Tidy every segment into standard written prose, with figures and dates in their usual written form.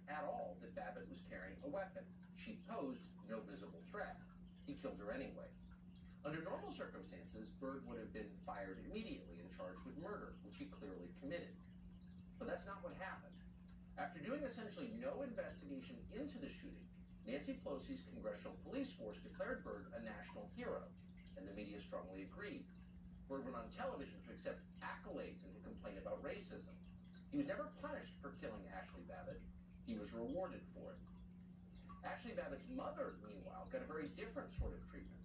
at all that Babbitt was carrying a weapon. She posed no visible threat. He killed her anyway. Under normal circumstances, Byrd would have been fired immediately and charged with murder, which he clearly committed. But that's not what happened. After doing essentially no investigation into the shooting, Nancy Pelosi's congressional police force declared Byrd a national hero, and the media strongly agreed. Byrd went on television to accept accolades and to complain about racism. He was never punished for killing Ashley Babbitt. He was rewarded for it. Ashley Babbitt's mother, meanwhile, got a very different sort of treatment.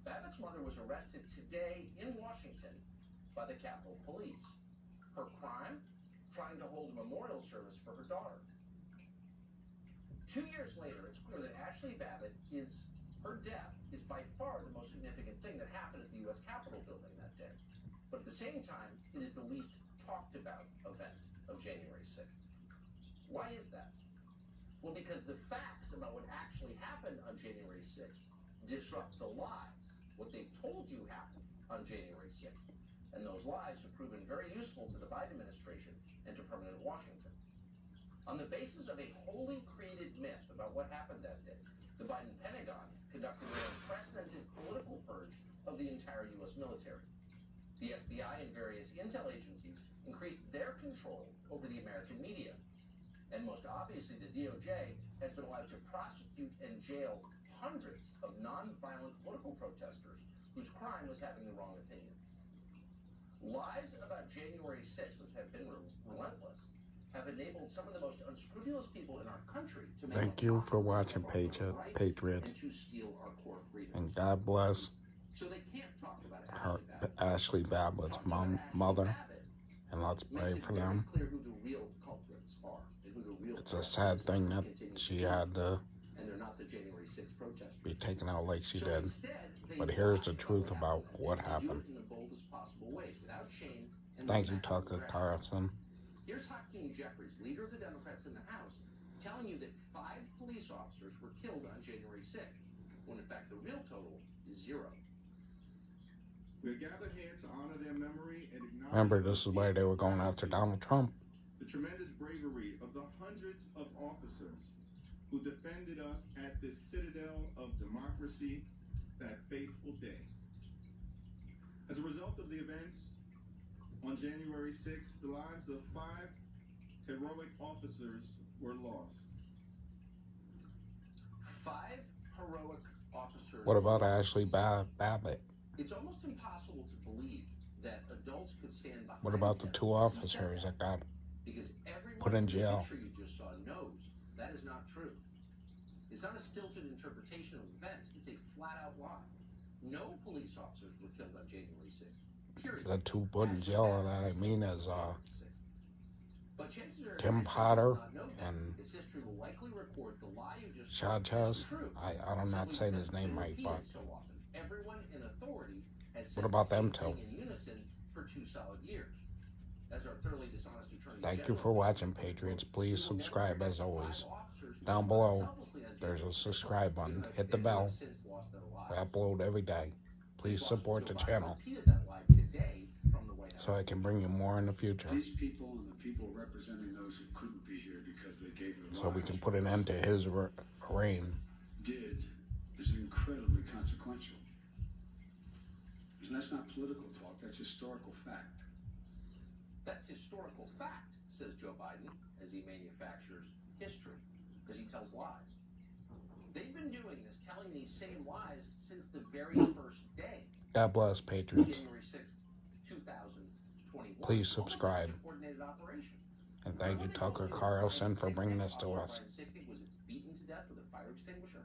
Babbitt's mother was arrested today in Washington by the Capitol Police. Her crime? Trying to hold a memorial service for her daughter. 2 years later, it's clear that Ashley Babbitt her death is by far the most significant thing that happened at the U.S. Capitol building that day. But at the same time, it is the least talked about event of January 6th. Why is that? Well, because the facts about what actually happened on January 6th disrupt the lies, what they've told you happened on January 6th. And those lies have proven very useful to the Biden administration and to permanent Washington. On the basis of a wholly created myth about what happened that day, the Biden Pentagon conducted an unprecedented political purge of the entire U.S. military. The FBI and various intel agencies increased their control over the American media. And most obviously, the DOJ has been allowed to prosecute and jail hundreds of nonviolent political protesters whose crime was having the wrong opinions. Lies about January 6th, which have been relentless, have enabled some of the most unscrupulous people in our country to make Thank you for watching, Patriots. And to steal our core freedoms. And God bless So they can't talk about Ashley Babbitt's mother. And let's pray for them. It's a sad thing that she had to be taken out like she did. But here's the truth about what happened. Thank you, Tucker Carlson. Here's Hakeem Jeffries, leader of the Democrats in the House, telling you that 5 police officers were killed on January 6th, when in fact the real total is 0. We are gathered here to honor their memory and acknowledge. Remember, this is why they were going after Donald Trump. The tremendous bravery of the hundreds of officers who defended us at this citadel of democracy that fateful day. As a result of the events on January 6th, the lives of 5 heroic officers were lost. 5 heroic officers. What about Ashley Babbitt? It's almost impossible to believe that adults could stand behind. What about the 2 officers that got put in jail? The picture you just saw knows that is not true. It's not a stilted interpretation of events. It's a flat-out lie. No police officers were killed on January 6th. Period. The 2 put in jail that I mean is Tim Potter and Chavez. I'm not saying his name right, but what about them 2? Thank you for watching, Patriots. Please subscribe as always. Down below, there's a subscribe button. Hit the bell. We upload every day. Please support the channel so I can bring you more in the future. These people and the people representing those who couldn't be here because they gave their so we can put an end to his reign. Is incredibly consequential. And that's not political talk, that's historical fact. That's historical fact, says Joe Biden, as he manufactures history, because he tells lies. They've been doing this, telling these same lies since the very first day. God bless, Patriots. January 6th, 2021. Please subscribe. And thank you, Tucker Carlson, for bringing this to us. Was beaten to death with a fire extinguisher.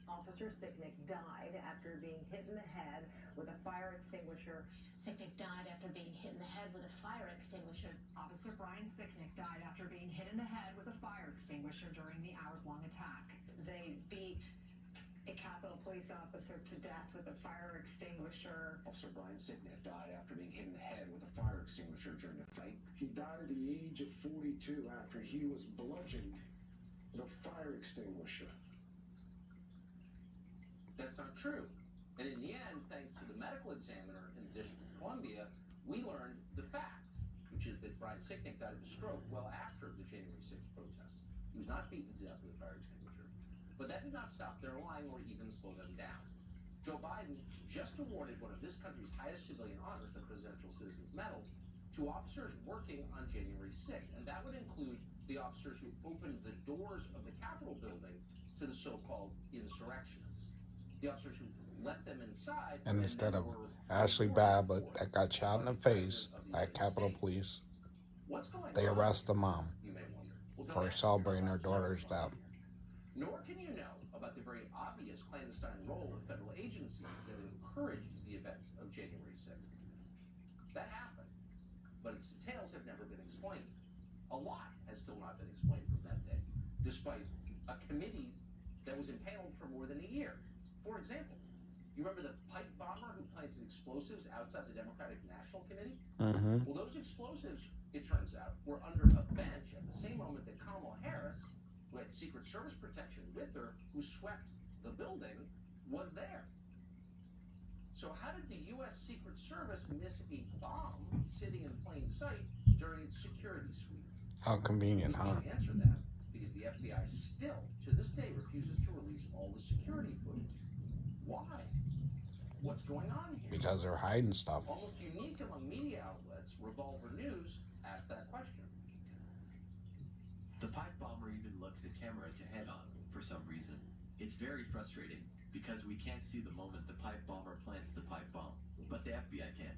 Officer Sicknick died after being hit in the head with a fire extinguisher. Sicknick died after being hit in the head with a fire extinguisher. Officer Brian Sicknick died after being hit in the head with a fire extinguisher during the hours-long attack. They beat a Capitol Police officer to death with a fire extinguisher. Officer Brian Sicknick died after being hit in the head with a fire extinguisher during a fight. He died at the age of 42 after he was bludgeoned with a fire extinguisher. That's not true. And in the end, thanks to the medical examiner in the District of Columbia, we learned the fact, which is that Brian Sicknick died of a stroke well after the January 6th protests. He was not beaten to death with a fire extinguisher. But that did not stop their lying or even slow them down. Joe Biden just awarded one of this country's highest civilian honors, the Presidential Citizens Medal, to officers working on January 6th. And that would include the officers who opened the doors of the Capitol building to the so-called insurrectionists. The officers who let them inside. And instead of Ashley Babbitt that got shot in the face by Capitol Police, they arrest the mom for celebrating her daughter's death. Nor can you know about the very obvious clandestine role of federal agencies that encouraged the events of January 6th. That happened, but its details have never been explained. A lot has still not been explained from that day, despite a committee that was impaneled for more than a year. For example, you remember the pipe bomber who planted explosives outside the Democratic National Committee? Mm-hmm. Well, those explosives, it turns out, were under a bench at the same moment that Kamala Harris, who had Secret Service protection with her, who swept the building, was there. So how did the U.S. Secret Service miss a bomb sitting in plain sight during its security sweep? How convenient, huh? We can't answer that because the FBI still, to this day, refuses to release all the security footage. Why? What's going on here? Because they're hiding stuff. Almost unique among media outlets, Revolver News asked that question. The pipe bomber even looks at camera to head on, for some reason. It's very frustrating, because we can't see the moment the pipe bomber plants the pipe bomb, but the FBI can.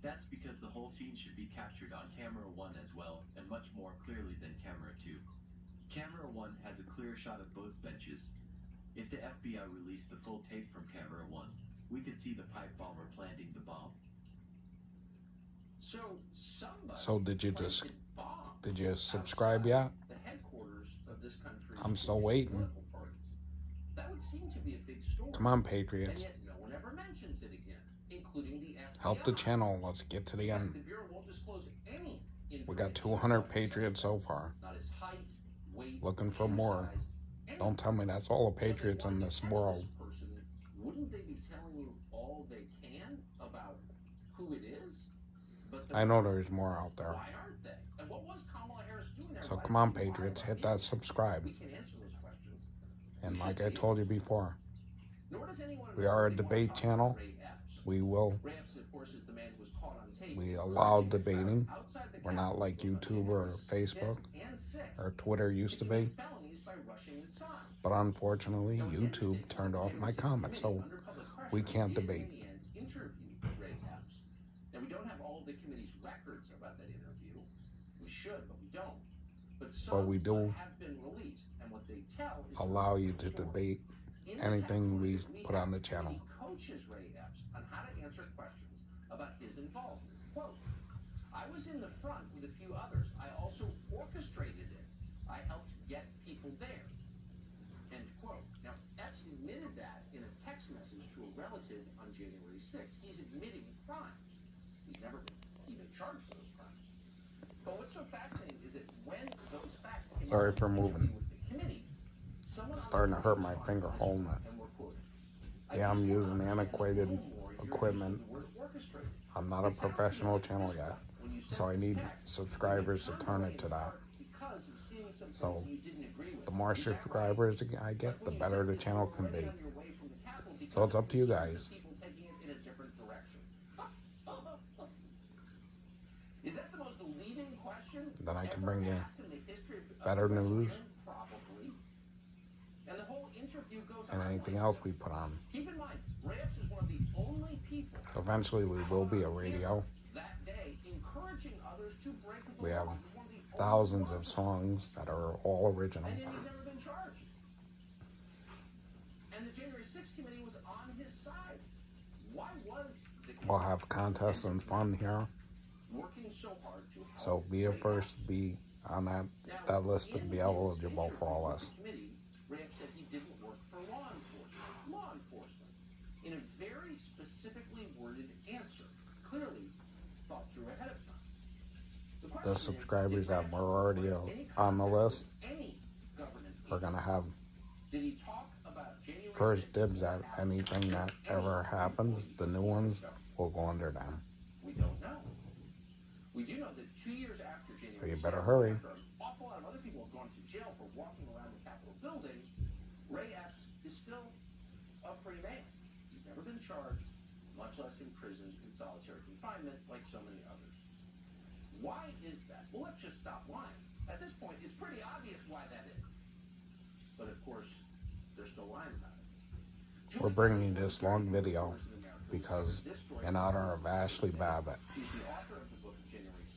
That's because the whole scene should be captured on camera 1 as well, and much more clearly than camera 2. Camera 1 has a clear shot of both benches. If the FBI released the full tape from camera 1, we could see the pipe bomber planting the bomb. So somebody did you subscribe yet? The headquarters of this country. I'm still waiting. That would seem to be a big story. Come on, Patriots. And yet no one ever mentions it again, including the FBI. Help the channel. Let's get to the end. The Bureau won't disclose any We got 200 Patriots so far. Not his height, weight, looking for more. size, Don't tell me that's all the Patriots in this world. Person, wouldn't they be telling you all they can about who it is? But I know there's more out there. Why aren't they? And what was Kamala Harris doing there? So come on, Patriots, hit that subscribe. We can answer those questions. And like I told you before, Nor does anyone we are a debate channel. We will. Rapes, of course, is the man who was caught on tape. We allow debating. We're not like YouTube or Facebook or Twitter used to be. But unfortunately, YouTube turned off my comments, so we can't debate. Now, we don't have all of the committee's records about that interview. We should, but we don't. But we do have been released, and what they tell is allow you to debate anything we put on the channel. Coaches Ray Epps on how to answer questions about his involvement. Quote, I was in the front with a few others. I also orchestrated it. I helped get people there. End quote. Now, Epps admitted that in a text message to a relative on January 6th. He's admitting crimes. He's never been even charged for those crimes. But what's so fascinating is that when those facts came Sorry out for moving. with the committee, Starting to hurt my finger holding it. Yeah, I'm using antiquated equipment. I'm not a professional channel yet, so I need subscribers to turn it to that. So the more subscribers I get, the better the channel can be. So it's up to you guys. Then I can bring you better news and anything else we put on. Eventually we will be a radio. We have thousands of songs that are all original. We'll have contests and fun here. So be the first to be on that list and be eligible for all this. Said he didn't work for law enforcement. In a very specifically worded answer, clearly thought through ahead of time. The subscribers that were already on the list are going to have first dibs at anything that ever happens. The new ones will go under them. We don't know. We do know that 2 years after January, so you better hurry. an awful lot of other people have gone to jail for walking around the Capitol building, Ray Epps is still a free man. He's never been charged, much less imprisoned in solitary confinement like so many others. Why is that? Well, let's just stop lying. At this point, it's pretty obvious why that is. But of course, they're still lying about it. We're bringing this long video because in honor of Ashley Babbitt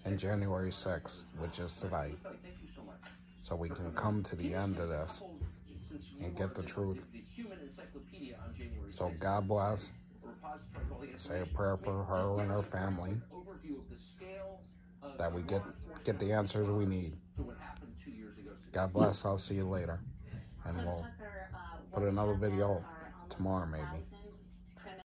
and January 6th, which is today, so we can come to the end of this and get the truth. So God bless. Say a prayer for her and her family, that we get the answers we need. God bless. I'll see you later. And we'll put another video tomorrow maybe.